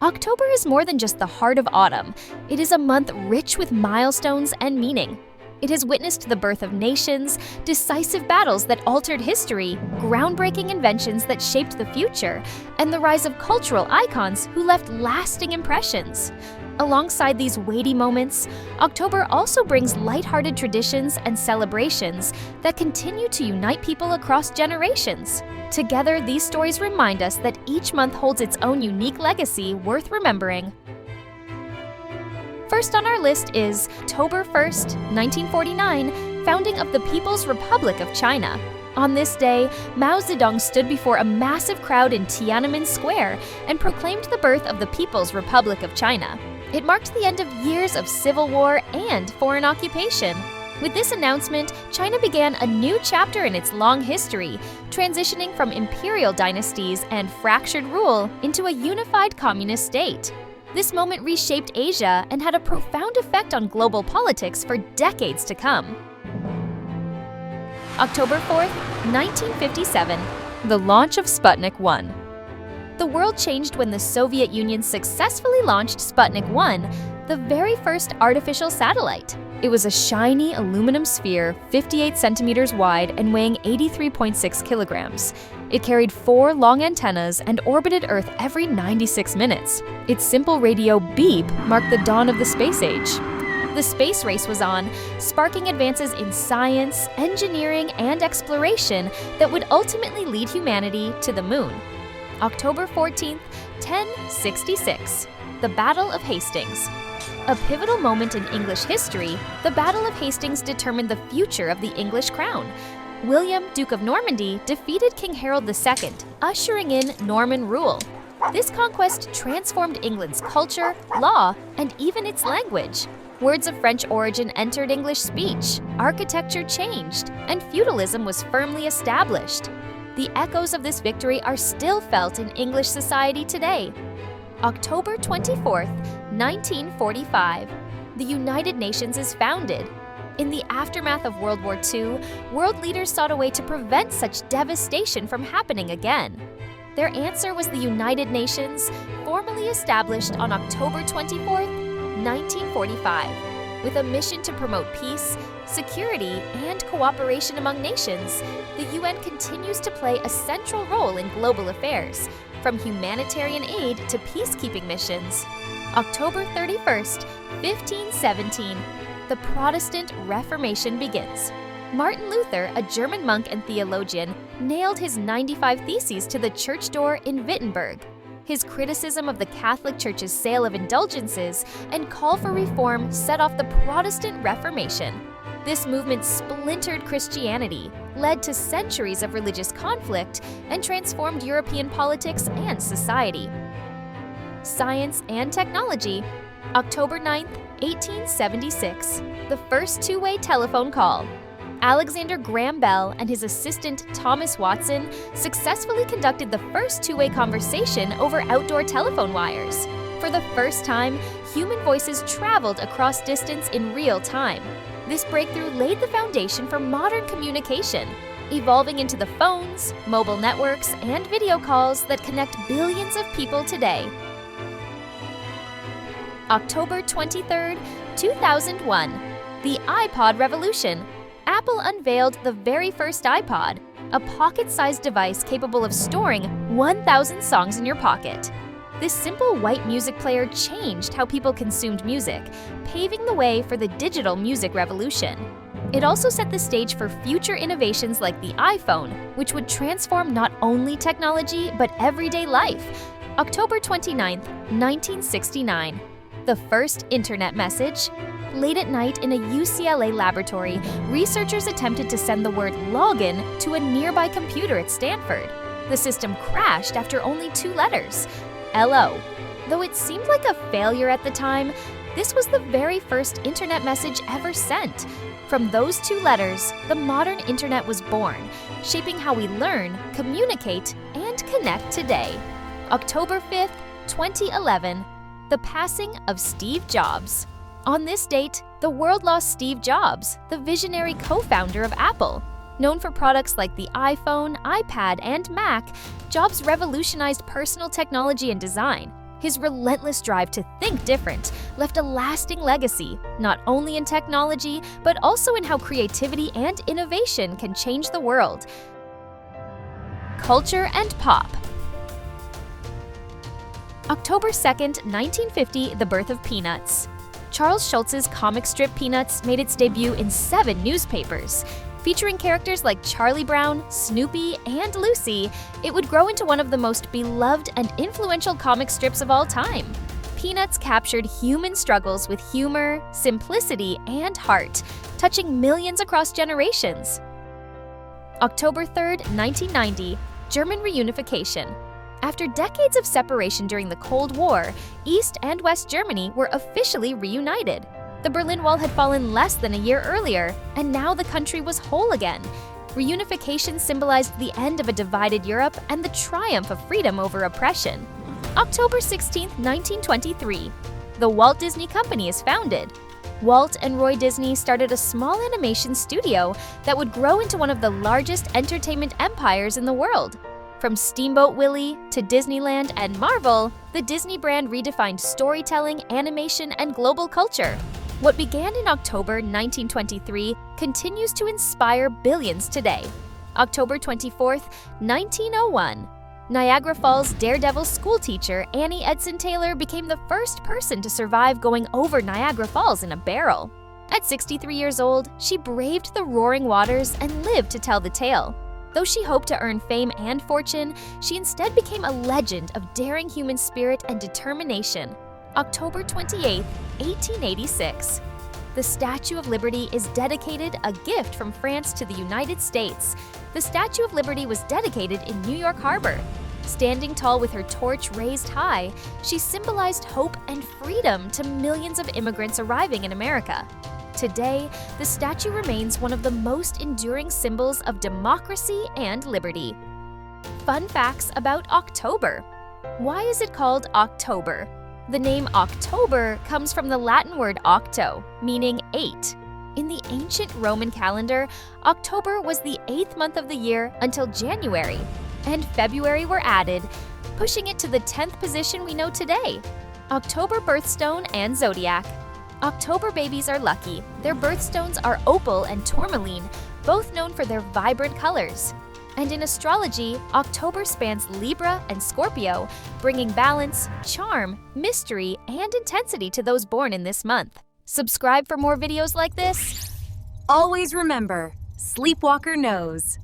October is more than just the heart of autumn. It is a month rich with milestones and meaning. It has witnessed the birth of nations, decisive battles that altered history, groundbreaking inventions that shaped the future, and the rise of cultural icons who left lasting impressions. Alongside these weighty moments, October also brings lighthearted traditions and celebrations that continue to unite people across generations. Together, these stories remind us that each month holds its own unique legacy worth remembering. First on our list is October 1st, 1949, founding of the People's Republic of China. On this day, Mao Zedong stood before a massive crowd in Tiananmen Square and proclaimed the birth of the People's Republic of China. It marked the end of years of civil war and foreign occupation. With this announcement, China began a new chapter in its long history, transitioning from imperial dynasties and fractured rule into a unified communist state. This moment reshaped Asia and had a profound effect on global politics for decades to come. October 4th, 1957, the launch of Sputnik 1. The world changed when the Soviet Union successfully launched Sputnik 1, the very first artificial satellite. It was a shiny aluminum sphere, 58 centimeters wide and weighing 83.6 kilograms. It carried 4 long antennas and orbited Earth every 96 minutes. Its simple radio beep marked the dawn of the space age. The space race was on, sparking advances in science, engineering, and exploration that would ultimately lead humanity to the moon. October 14th, 1066, the Battle of Hastings. A pivotal moment in English history, the Battle of Hastings determined the future of the English crown. William, Duke of Normandy, defeated King Harold II, ushering in Norman rule. This conquest transformed England's culture, law, and even its language. Words of French origin entered English speech, architecture changed, and feudalism was firmly established. The echoes of this victory are still felt in English society today. October 24th, 1945, the United Nations is founded. In the aftermath of World War II, world leaders sought a way to prevent such devastation from happening again. Their answer was the United Nations, formally established on October 24th, 1945. With a mission to promote peace, security, and cooperation among nations, the UN continues to play a central role in global affairs, from humanitarian aid to peacekeeping missions. October 31st, 1517, the Protestant Reformation begins. Martin Luther, a German monk and theologian, nailed his 95 Theses to the church door in Wittenberg. His criticism of the Catholic Church's sale of indulgences and call for reform set off the Protestant Reformation. This movement splintered Christianity, led to centuries of religious conflict, and transformed European politics and society. Science and technology. October 9th, 1876, the first two-way telephone call. Alexander Graham Bell and his assistant Thomas Watson successfully conducted the first two-way conversation over outdoor telephone wires. For the first time, human voices traveled across distance in real time. This breakthrough laid the foundation for modern communication, evolving into the phones, mobile networks, and video calls that connect billions of people today. October 23rd, 2001, the iPod revolution. Apple unveiled the very first iPod, a pocket-sized device capable of storing 1,000 songs in your pocket. This simple white music player changed how people consumed music, paving the way for the digital music revolution. It also set the stage for future innovations like the iPhone, which would transform not only technology but everyday life. October 29th, 1969, the first internet message. Late at night in a UCLA laboratory, researchers attempted to send the word login to a nearby computer at Stanford. The system crashed after only 2 letters, LO. Though it seemed like a failure at the time, this was the very first internet message ever sent. From those 2 letters, the modern internet was born, shaping how we learn, communicate, and connect today. October 5th, 2011, the passing of Steve Jobs. On this date, the world lost Steve Jobs, the visionary co-founder of Apple. Known for products like the iPhone, iPad, and Mac, Jobs revolutionized personal technology and design. His relentless drive to think different left a lasting legacy, not only in technology, but also in how creativity and innovation can change the world. Culture and pop. October 2nd, 1950, the birth of Peanuts. Charles Schulz's comic strip Peanuts made its debut in 7 newspapers. Featuring characters like Charlie Brown, Snoopy, and Lucy, it would grow into one of the most beloved and influential comic strips of all time. Peanuts captured human struggles with humor, simplicity, and heart, touching millions across generations. October 3rd, 1990, German reunification. After decades of separation during the Cold War, East and West Germany were officially reunited. The Berlin Wall had fallen less than a year earlier, and now the country was whole again. Reunification symbolized the end of a divided Europe and the triumph of freedom over oppression. October 16, 1923, the Walt Disney Company is founded. Walt and Roy Disney started a small animation studio that would grow into one of the largest entertainment empires in the world. From Steamboat Willie to Disneyland and Marvel, the Disney brand redefined storytelling, animation, and global culture. What began in October 1923 continues to inspire billions today. October 24, 1901, Niagara Falls daredevil schoolteacher Annie Edson Taylor became the first person to survive going over Niagara Falls in a barrel. At 63 years old, she braved the roaring waters and lived to tell the tale. Though she hoped to earn fame and fortune, she instead became a legend of daring human spirit and determination. October 28, 1886. The Statue of Liberty is dedicated, a gift from France to the United States. The Statue of Liberty was dedicated in New York Harbor. Standing tall with her torch raised high, she symbolized hope and freedom to millions of immigrants arriving in America. Today, the statue remains one of the most enduring symbols of democracy and liberty. Fun facts about October. Why is it called October? The name October comes from the Latin word octo, meaning 8. In the ancient Roman calendar, October was the 8th month of the year until January, and February were added, pushing it to the 10th position we know today. October birthstone and zodiac. October babies are lucky. Their birthstones are opal and tourmaline, both known for their vibrant colors. And in astrology, October spans Libra and Scorpio, bringing balance, charm, mystery, and intensity to those born in this month. Subscribe for more videos like this. Always remember, Sleepwalker knows.